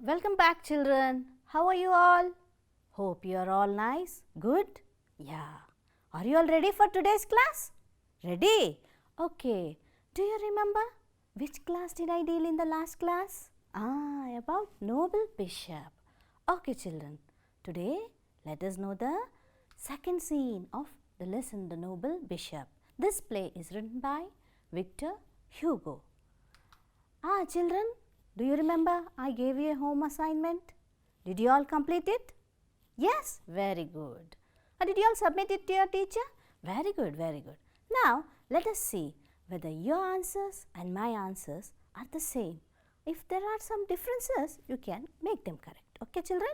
Welcome back, children. How are you all? Hope you are all nice. Good? Yeah. Are you all ready for today's class? Ready? Okay. Do you remember which class did I deal in the last class? About noble bishop. Okay, children. Today, let us know the second scene of the lesson, The Noble Bishop. This play is written by Victor Hugo. Children, do you remember I gave you a home assignment? Did you all complete it? Yes, very good. Did you all submit it to your teacher? Very good, very good. Now, let us see whether your answers and my answers are the same. If there are some differences, you can make them correct. Okay, children?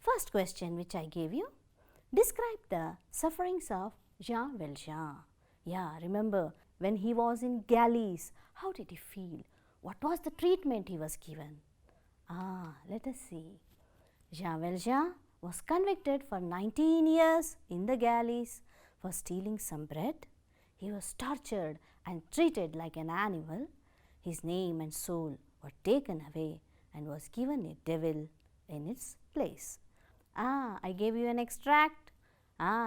First question which I gave you. Describe the sufferings of Jean Valjean. Yeah, remember when he was in galleys, how did he feel? What was the treatment he was given? Let us see. Jean Valjean was convicted for 19 years in the galleys for stealing some bread. He was tortured and treated like an animal. His name and soul were taken away and was given a devil in its place. I gave you an extract.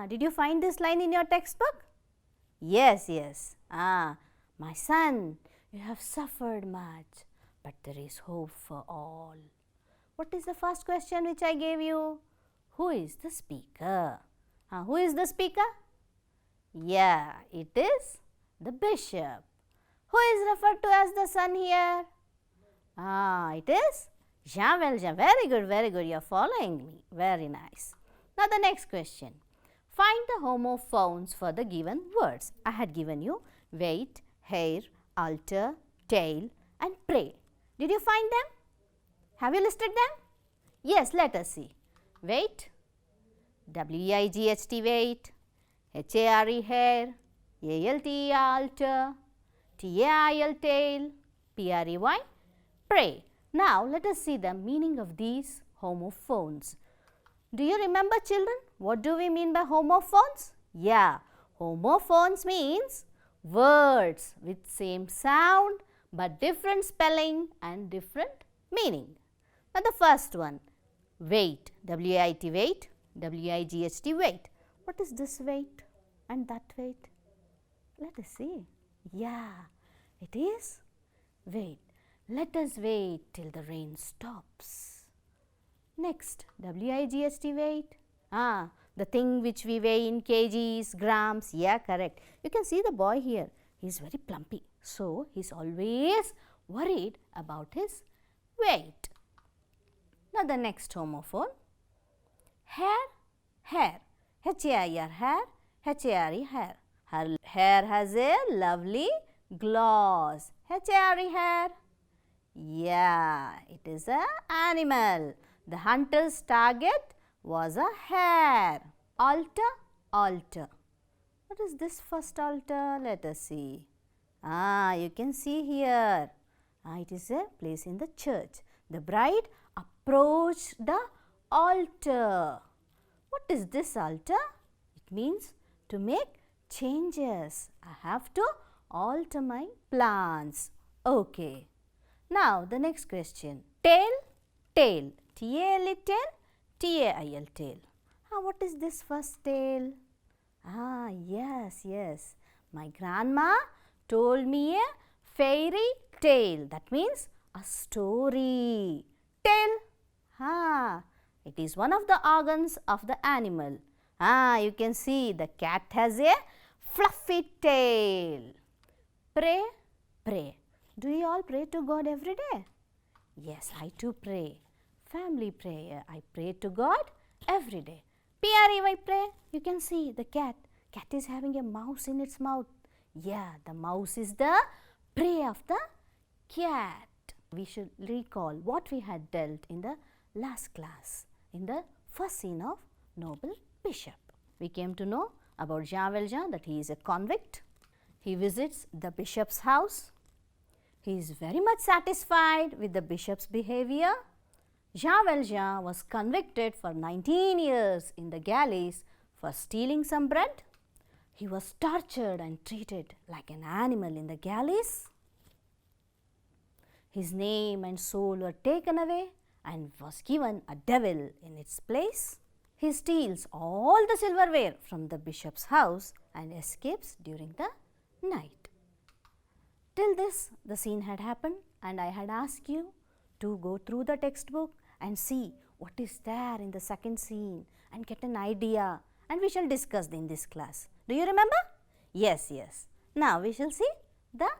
Did you find this line in your textbook? Yes, yes. My son, you have suffered much, but there is hope for all. What is the first question which I gave you? Who is the speaker? Who is the speaker? Yeah, it is the bishop. Who is referred to as the son here? It is Jean Valjean. Very good, very good. You are following me. Very nice. Now the next question. Find the homophones for the given words. I had given you wait, hair, altar, tail and pray. Did you find them? Have you listed them? Yes, let us see. Wait, W-E-I-G-H-T, wait, H-A-R-E, hair, A-L-T, altar, T-A-I-L, tail, P-R-E-Y, pray. Now, let us see the meaning of these homophones. Do you remember, children? What do we mean by homophones? Yeah, homophones means words with same sound but different spelling and different meaning. Now, the first one, wait, W-A-I-T, wait, W-I-G-H-T, wait. What is this wait and that wait? Let us see. Yeah, it is wait. Let us wait till the rain stops. Next, W-I-G-H-T, wait. The thing which we weigh in kgs, grams. Yeah, correct. You can see the boy here. He is very plumpy. So, he is always worried about his weight. Now, the next homophone. Hair, hair. H-A-I-R, hair, H-A-R-E, hair. Her hair has a lovely gloss. H-A-R-E, hair. Yeah, it is an animal. The hunter's target was a hare. Altar, altar. What is this first altar? Let us see. You can see here. It is a place in the church. The bride approached the altar. What is this altar? It means to make changes. I have to alter my plans. Okay. Now, the next question. Tail, tail. T-A-L-E, tail, T-A-I-L, tail. What is this first tail? Yes, yes. My grandma told me a fairy tale. That means a story. Tail. It is one of the organs of the animal. You can see the cat has a fluffy tail. Pray, pray. Do you all pray to God every day? Yes, I too pray. Family prayer. I pray to God every day. P-R-E-Y, pray. You can see the cat. Cat is having a mouse in its mouth. Yeah, the mouse is the prey of the cat. We should recall what we had dealt in the last class, in the first scene of Noble Bishop. We came to know about Jean Valjean, that he is a convict. He visits the bishop's house. He is very much satisfied with the bishop's behavior. Jean Valjean was convicted for 19 years in the galleys for stealing some bread. He was tortured and treated like an animal in the galleys. His name and soul were taken away and was given a devil in its place. He steals all the silverware from the bishop's house and escapes during the night. Till this, the scene had happened, and I had asked you to go through the textbook and see what is there in the second scene and get an idea, and we shall discuss in this class. Do you remember? Yes, yes. Now we shall see the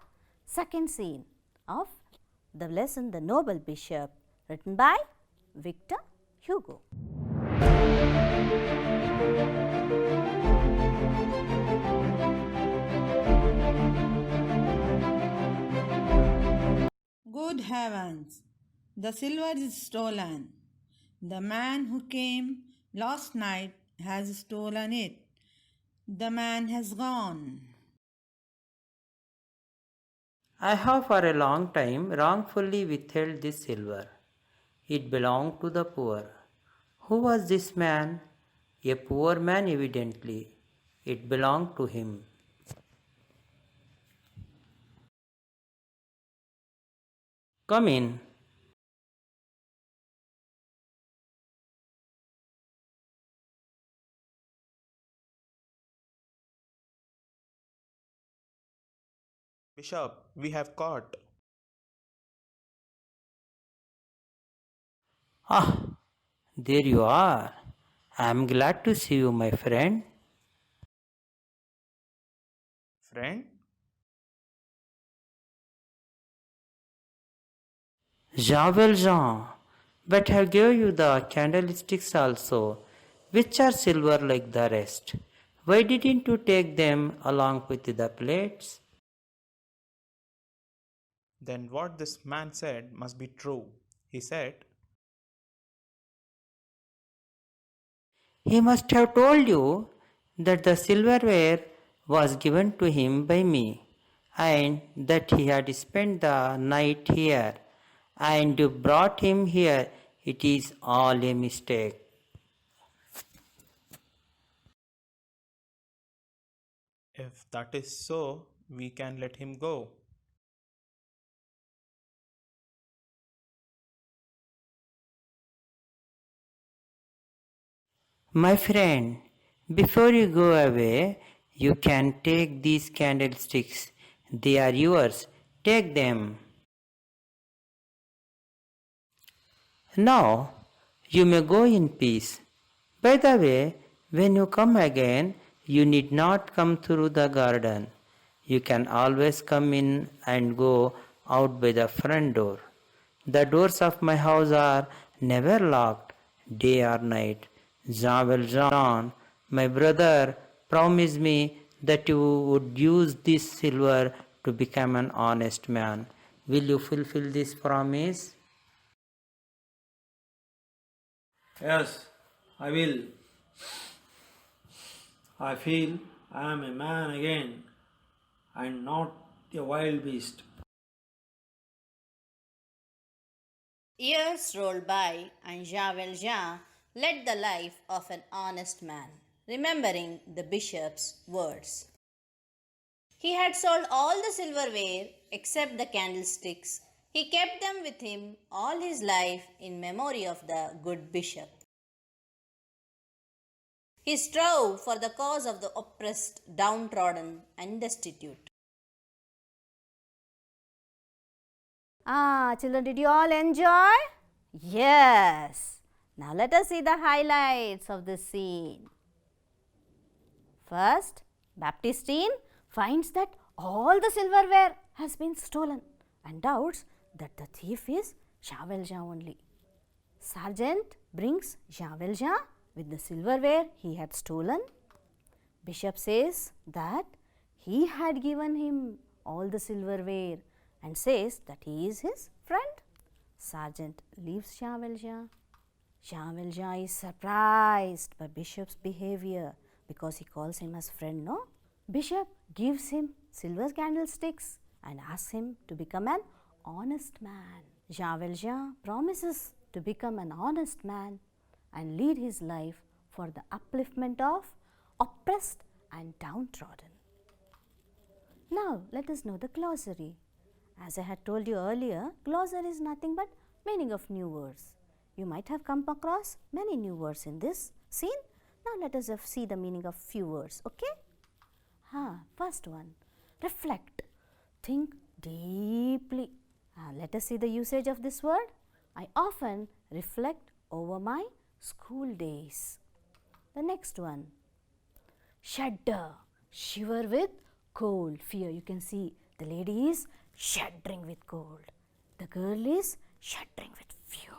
second scene of the lesson The Noble Bishop, written by Victor Hugo. Good heavens, the silver is stolen. The man who came last night has stolen it. The man has gone. I have for a long time wrongfully withheld this silver. It belonged to the poor. Who was this man? A poor man, evidently. It belonged to him. Come in. Bishop, we have caught. Ah, there you are. I am glad to see you, my friend. Friend? Jean Valjean, but I gave you the candlesticks also, which are silver like the rest. Why didn't you take them along with the plates? Then what this man said must be true. He said, He must have told you that the silverware was given to him by me, and that he had spent the night here, and you brought him here. It is all a mistake. if that is so, we can let him go. My friend, before you go away, you can take these candlesticks. They are yours. Take them. Now, you may go in peace. By the way, when you come again, you need not come through the garden. You can always come in and go out by the front door. The doors of my house are never locked, day or night. Jean Valjean, my brother, promised me that you would use this silver to become an honest man. Will you fulfill this promise? Yes, I will. I feel I am a man again and not a wild beast. Years rolled by, and Jean Valjean led the life of an honest man, remembering the bishop's words. He had sold all the silverware except the candlesticks. He kept them with him all his life in memory of the good bishop. He strove for the cause of the oppressed, downtrodden, and destitute. Children, did you all enjoy? Yes. Now let us see the highlights of this scene. First, Baptistine finds that all the silverware has been stolen and doubts that the thief is Jean Valjean only. Sergeant brings Jean Valjean with the silverware he had stolen. Bishop says that he had given him all the silverware and says that he is his friend. Sergeant leaves Jean Valjean. Jean Valjean is surprised by Bishop's behavior because he calls him as friend, no? Bishop gives him silver candlesticks and asks him to become an honest man. Jean Valjean promises to become an honest man and lead his life for the upliftment of oppressed and downtrodden. Now let us know the glossary. As I had told you earlier, glossary is nothing but meaning of new words. You might have come across many new words in this scene. Now let us see the meaning of few words, okay? First one, reflect. Think deeply. Let us see the usage of this word. I often reflect over my school days. The next one, shudder. Shiver with cold, fear. You can see the lady is shuddering with cold. The girl is shuddering with fear.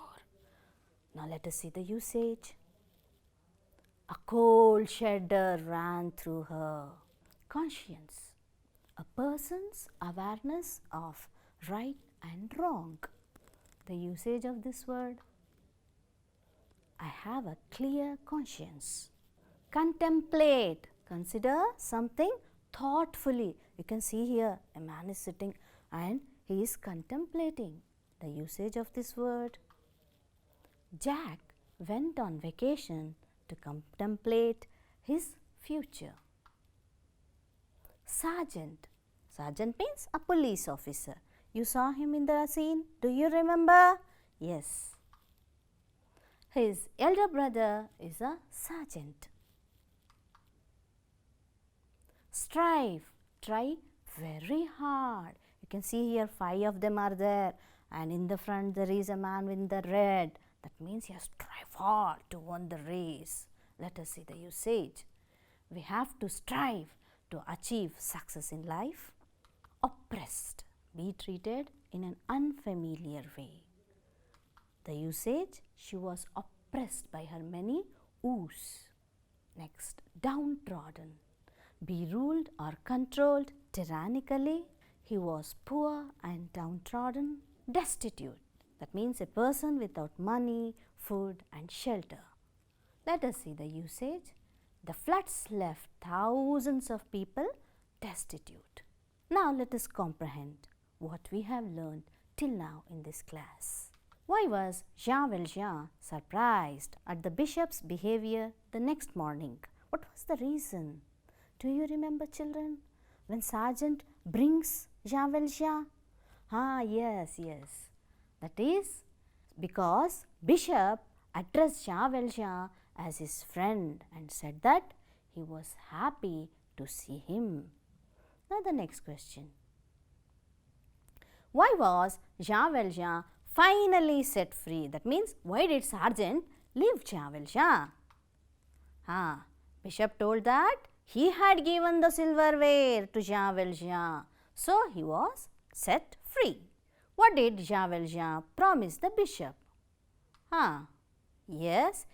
Now let us see the usage. A cold shudder ran through her. Conscience. A person's awareness of right and wrong. The usage of this word. I have a clear conscience. Contemplate. Consider something thoughtfully. You can see here a man is sitting and he is contemplating. The usage of this word. Jack went on vacation to contemplate his future. Sergeant. Sergeant means a police officer. You saw him in the scene. Do you remember? Yes. His elder brother is a sergeant. Strive. Try very hard. You can see here 5 of them are there, and in the front there is a man with the red. That means he has strive hard to win the race. Let us see the usage. We have to strive to achieve success in life. Oppressed. Be treated in an unfamiliar way. The usage, she was oppressed by her many woes. Next, downtrodden. Be ruled or controlled tyrannically. He was poor and downtrodden. Destitute. That means a person without money, food and shelter. Let us see the usage. The floods left thousands of people destitute. Now let us comprehend what we have learned till now in this class. Why was Jean Valjean surprised at the bishop's behavior the next morning? What was the reason? Do you remember, children? When Sergeant brings Jean Valjean? Yes. That is because Bishop addressed Jean Valjean as his friend and said that he was happy to see him. Now the next question. Why was Jean Valjean finally set free? That means, why did Sergeant leave Jean Valjean? Bishop told that he had given the silverware to Jean Valjean, so he was set free. What did Jean Valjean promise the bishop? Yes,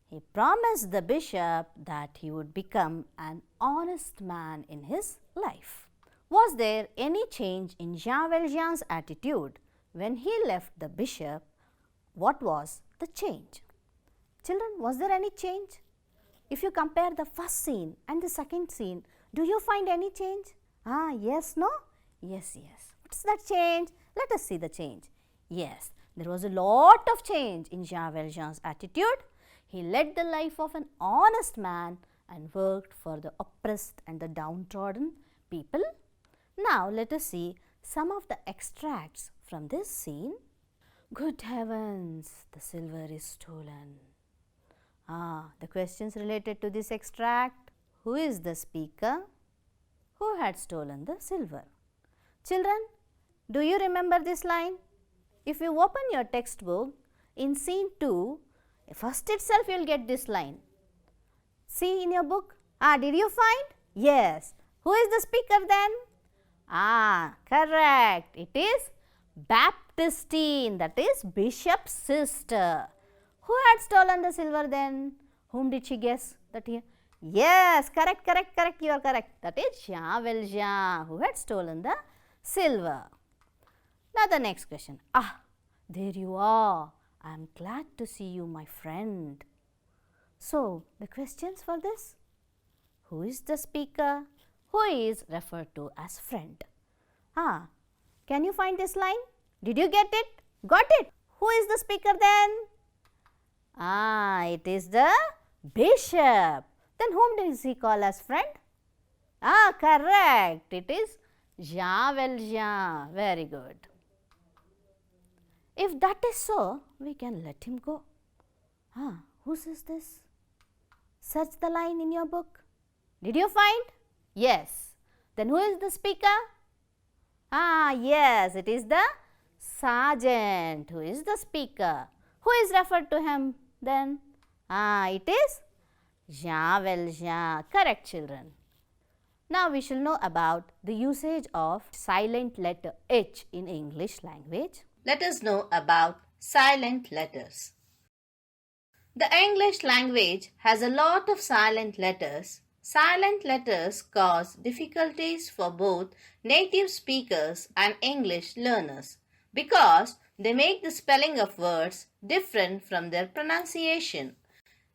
he promised the bishop that he would become an honest man in his life. Was there any change in Jean Valjean's attitude when he left the bishop? What was the change? Children, was there any change? If you compare the first scene and the second scene, do you find any change? Yes, no? Yes. What's that change? Let us see the change. Yes, there was a lot of change in Jean Valjean's attitude. He led the life of an honest man and worked for the oppressed and the downtrodden people. Now let us see some of the extracts from this scene. Good heavens, the silver is stolen. The questions related to this extract. Who is the speaker? Who had stolen the silver? Children, do you remember this line? If you open your textbook in scene 2, first itself you will get this line. See in your book. Did you find? Yes. Who is the speaker then? Correct. It is Baptistine, that is Bishop's sister. Who had stolen the silver then? Whom did she guess? Yes, correct. You are correct. That is Jean Valjean who had stolen the silver. Now the next question. There you are. I am glad to see you, my friend. So the questions for this. Who is the speaker? Who is referred to as friend? Can you find this line? Did you get it? Got it? Who is the speaker then? It is the bishop. Then whom does he call as friend? Correct. It is Jean Valjean. Very good. If that is so, we can let him go. Whose is this? Search the line in your book. Did you find? Yes. Then who is the speaker? Yes, it is the sergeant who is the speaker. Who is referred to him then? It is Jean Valjean. Correct, children. Now we shall know about the usage of silent letter H in English language. Let us know about silent letters. The English language has a lot of silent letters. Silent letters cause difficulties for both native speakers and English learners because they make the spelling of words different from their pronunciation.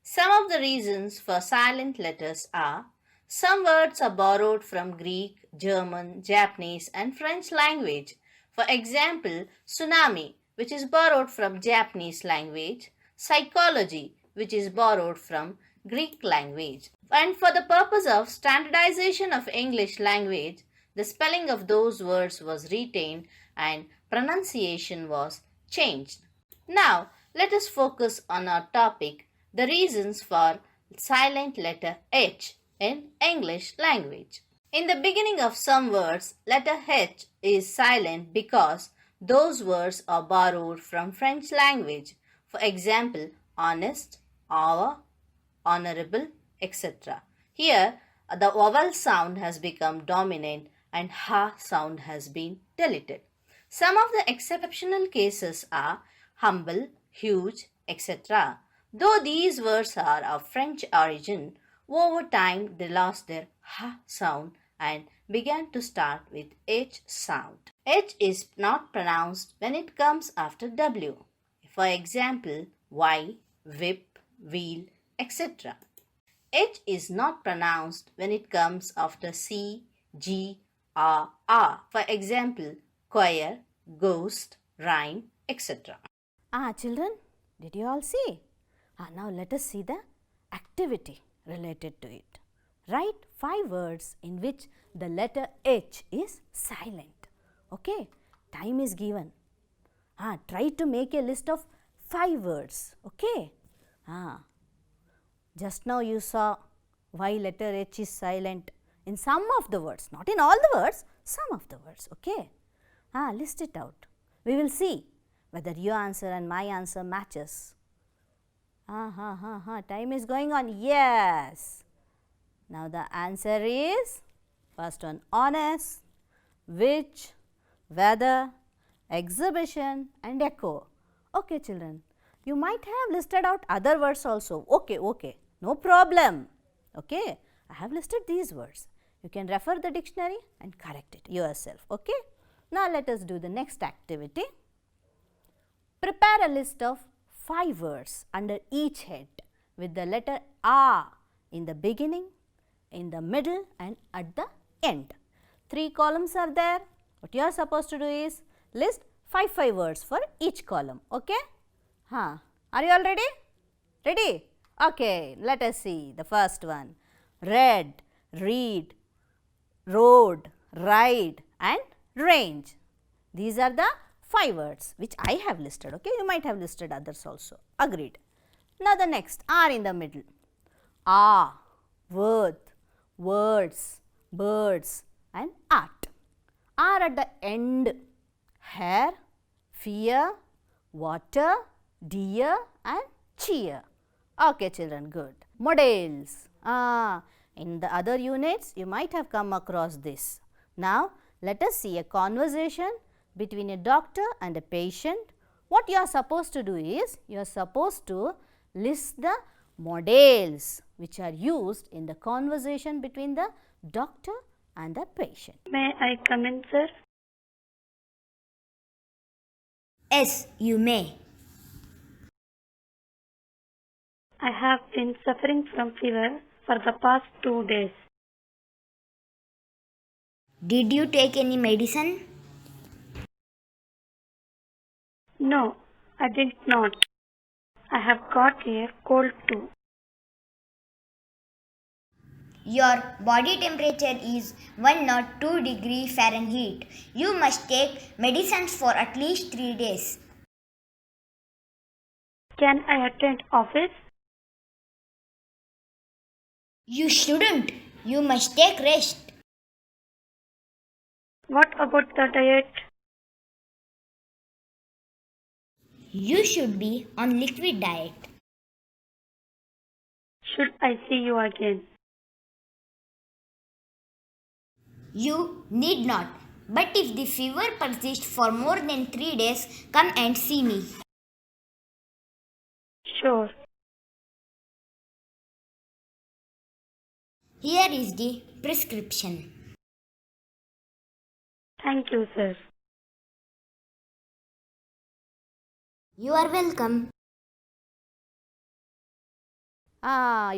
Some of the reasons for silent letters are: some words are borrowed from Greek, German, Japanese and French language. For example, tsunami, which is borrowed from Japanese language, psychology, which is borrowed from Greek language. And for the purpose of standardization of English language, the spelling of those words was retained and pronunciation was changed. Now, let us focus on our topic, the reasons for silent letter H in English language. In the beginning of some words, letter H is silent because those words are borrowed from French language. For example, honest, hour, honorable, etc. Here, the vowel sound has become dominant and ha sound has been deleted. Some of the exceptional cases are humble, huge, etc. Though these words are of French origin, over time they lost their ha sound and began to start with H sound. H is not pronounced when it comes after W. For example, Y, whip, wheel, etc. H is not pronounced when it comes after C, G, R. For example, choir, ghost, rhyme, etc. Children, did you all see? Now let us see the activity related to it. Write 5 words in which the letter H is silent. Okay, time is given. Try to make a list of 5 words. Okay. Just now you saw why letter H is silent in some of the words, not in all the words, some of the words. Okay. List it out. We will see whether your answer and my answer matches. Time is going on. Yes. Now the answer is first one, honest, which, whether, exhibition and echo. Okay, children. You might have listed out other words also. Okay. No problem. Okay. I have listed these words. You can refer the dictionary and correct it yourself. Okay. Now let us do the next activity. Prepare a list of 5 words under each head with the letter R in the beginning, in the middle and at the end. 3 columns are there. What you are supposed to do is list 5 words for each column. Okay. Are you all ready? Ready? Okay, let us see the first one. Read, read, road, ride and range. These are the 5 words which I have listed. Okay, you might have listed others also. Agreed. Now the next, R in the middle. Worth, words, birds and art. R at the end. Hair, fear, water, deer and cheer. Okay, children, good. Models. In the other units, you might have come across this. Now, let us see a conversation between a doctor and a patient. What you are supposed to do is, you are supposed to list the models which are used in the conversation between the doctor and the patient. May I come in, sir? Yes, you may. I have been suffering from fever for the past 2 days. Did you take any medicine? No, I did not. I have got a cold too. Your body temperature is 102 degrees Fahrenheit. You must take medicines for at least 3 days. Can I attend office? You shouldn't. You must take rest. What about the diet? You should be on liquid diet. Should I see you again? You need not. But if the fever persists for more than 3 days, come and see me. Sure. Here is the prescription. Thank you, sir. You are welcome.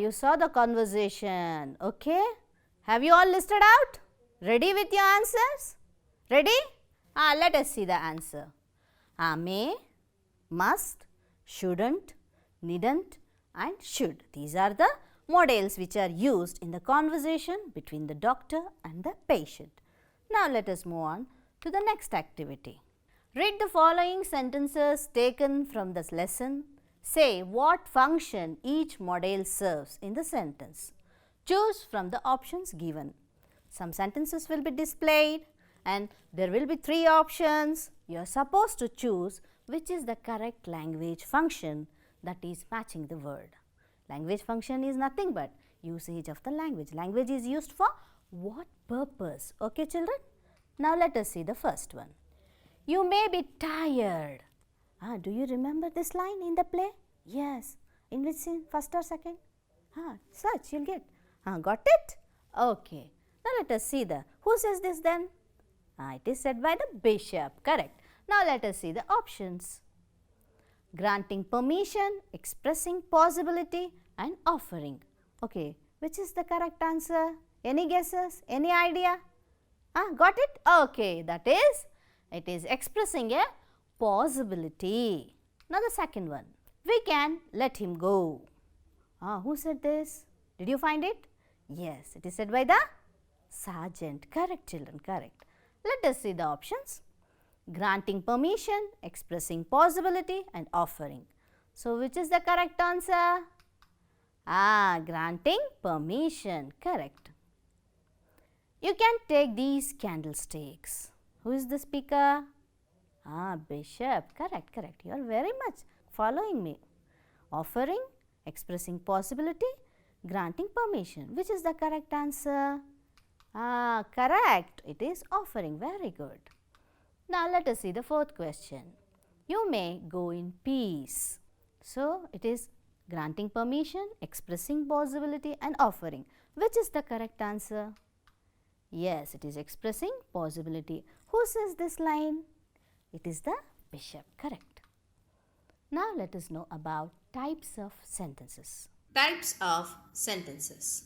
You saw the conversation. Okay? Have you all listed out? Ready with your answers? Ready? Let us see the answer. May, must, shouldn't, needn't and should. These are the modals which are used in the conversation between the doctor and the patient. Now, let us move on to the next activity. Read the following sentences taken from this lesson. Say what function each modal serves in the sentence. Choose from the options given. Some sentences will be displayed and there will be 3 options. You are supposed to choose which is the correct language function that is matching the word. Language function is nothing but usage of the language. Language is used for what purpose? Okay, children? Now, let us see the first one. You may be tired. Do you remember this line in the play? Yes. In which scene? First or second? Search, you'll get. Got it? Okay. Now, let us see who says this then? It is said by the bishop. Correct. Now, let us see the options. Granting permission, expressing possibility and offering. Okay. Which is the correct answer? Any guesses? Any idea? Got it? Okay. That is, it is expressing a possibility. Now, the second one. We can let him go. Who said this? Did you find it? Yes, it is said by the sergeant. Correct, children, correct. Let us see the options. Granting permission, expressing possibility and offering. So, which is the correct answer? Granting permission. Correct. You can take these candlesticks. Who is the speaker? Bishop. Correct, correct. You are very much following me. Offering, expressing possibility, granting permission. Which is the correct answer? Correct. It is offering. Very good. Now, let us see the fourth question. You may go in peace. So, it is granting permission, expressing possibility and offering. Which is the correct answer? Yes, it is expressing possibility. Who says this line? It is the bishop. Correct. Now, let us know about types of sentences. Types of sentences.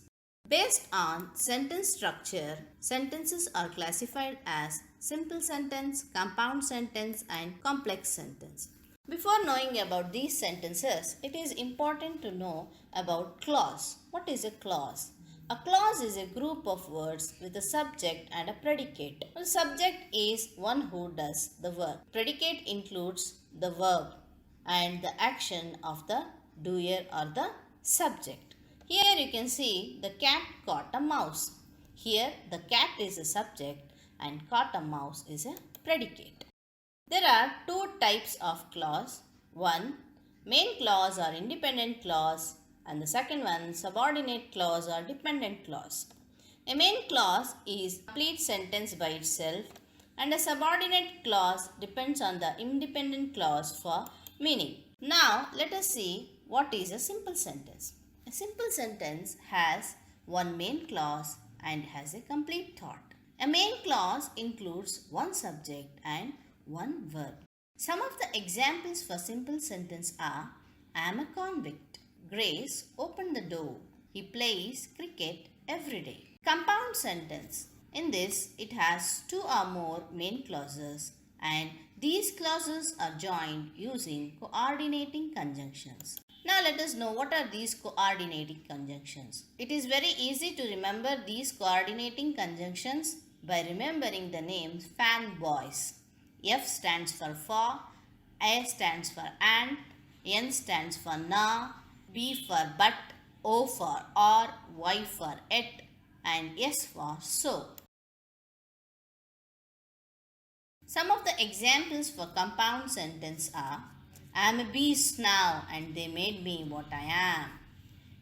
Based on sentence structure, sentences are classified as simple sentence, compound sentence and complex sentence. Before knowing about these sentences, it is important to know about clause. What is a clause? A clause is a group of words with a subject and a predicate. The subject is one who does the work. Predicate includes the verb and the action of the doer or the subject. Here you can see the cat caught a mouse. Here the cat is a subject and caught a mouse is a predicate. There are 2 types of clause. One, main clause or independent clause, and the second one, subordinate clause or dependent clause. A main clause is a complete sentence by itself and a subordinate clause depends on the independent clause for meaning. Now, let us see what is a simple sentence. A simple sentence has one main clause and has a complete thought. A main clause includes one subject and one verb. Some of the examples for simple sentence are: I am a convict. Grace opened the door. He plays cricket every day. Compound sentence. In this, it has 2 or more main clauses and these clauses are joined using coordinating conjunctions. Now let us know what are these coordinating conjunctions. It is very easy to remember these coordinating conjunctions by remembering the names fanboys. F stands for, A stands for and, N stands for na, B for but, O for or, Y for et, and S for so. Some of the examples for compound sentence are: I am a beast now and they made me what I am.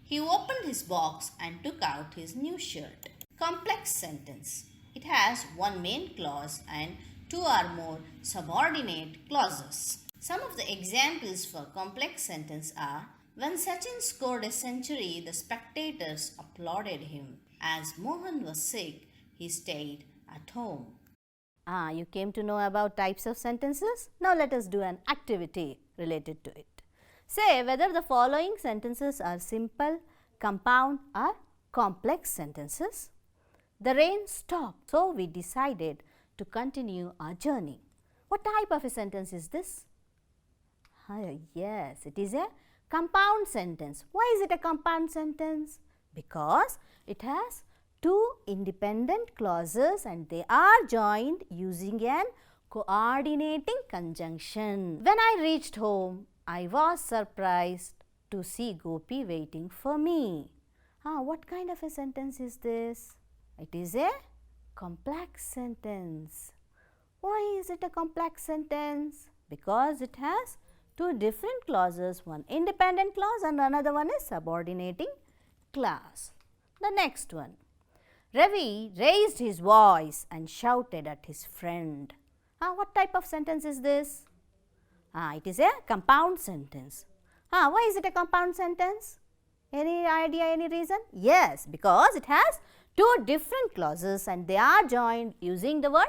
He opened his box and took out his new shirt. Complex sentence. It has one main clause and two or more subordinate clauses. Some of the examples for complex sentence are: when Sachin scored a century, the spectators applauded him. As Mohan was sick, he stayed at home. You came to know about types of sentences. Now let us do an activity related to it. Say whether the following sentences are simple, compound or complex sentences. The rain stopped, so we decided to continue our journey. What type of a sentence is this? Yes, it is a compound sentence. Why is it a compound sentence? Because it has two independent clauses and they are joined using an coordinating conjunction. When I reached home, I was surprised to see Gopi waiting for me. What kind of a sentence is this? It is a complex sentence. Why is it a complex sentence? Because it has two different clauses, one independent clause and another one is subordinating clause. The next one. Ravi raised his voice and shouted at his friend. What type of sentence is this? It is a compound sentence. Why is it a compound sentence? Any idea, any reason? Yes, because it has two different clauses and they are joined using the word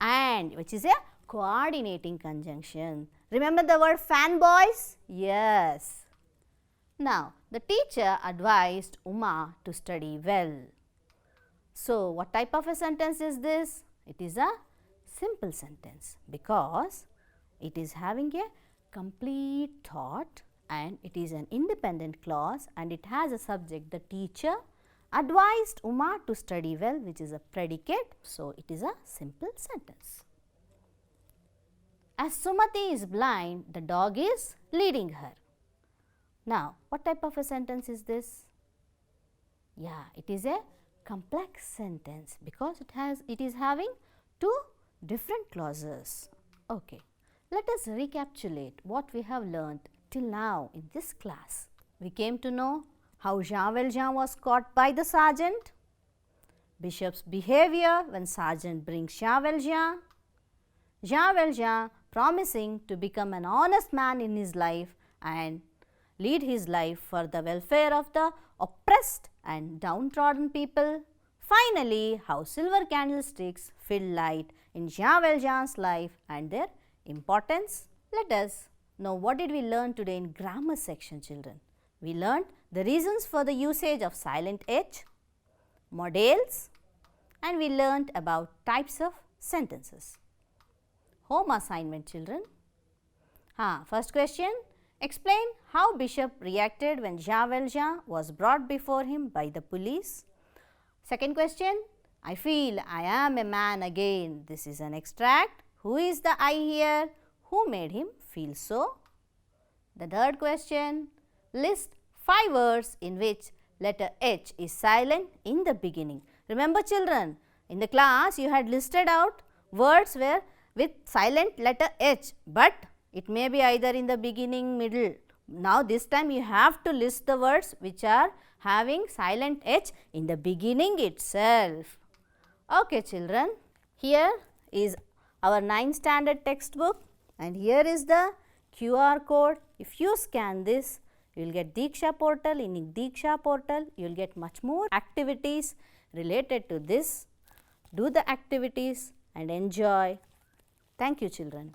and, which is a coordinating conjunction. Remember the word fanboys? Yes. Now, the teacher advised Uma to study well. So, what type of a sentence is this? It is a simple sentence because it is having a complete thought and it is an independent clause and it has a subject. The teacher advised Uma to study well, which is a predicate. So, it is a simple sentence. As Sumati is blind, the dog is leading her. Now, what type of a sentence is this? Yeah, it is a complex sentence because it is having two different clauses. Okay, let us recapitulate what we have learnt till now in this class. We came to know how Jean Valjean was caught by the sergeant, Bishop's behavior when sergeant brings Jean Valjean, Jean Valjean promising to become an honest man in his life and lead his life for the welfare of the oppressed and downtrodden people. Finally, how silver candlesticks fill light in Jean Valjean's life and their importance. Let us know what did we learn today in grammar section, children. We learned the reasons for the usage of silent H, modals, and we learned about types of sentences. Home assignment, children. First question. Explain how Bishop reacted when Jean Valjean was brought before him by the police. Second question. I feel I am a man again. This is an extract. Who is the I here? Who made him feel so? The third question. List 5 words in which letter H is silent in the beginning. Remember, children, in the class you had listed out words where with silent letter H, but it may be either in the beginning, middle. Now, this time you have to list the words which are having silent H in the beginning itself. Okay, children, here is our 9th standard textbook and here is the QR code. If you scan this, you will get Diksha portal. In Diksha portal, you will get much more activities related to this. Do the activities and enjoy. Thank you, children.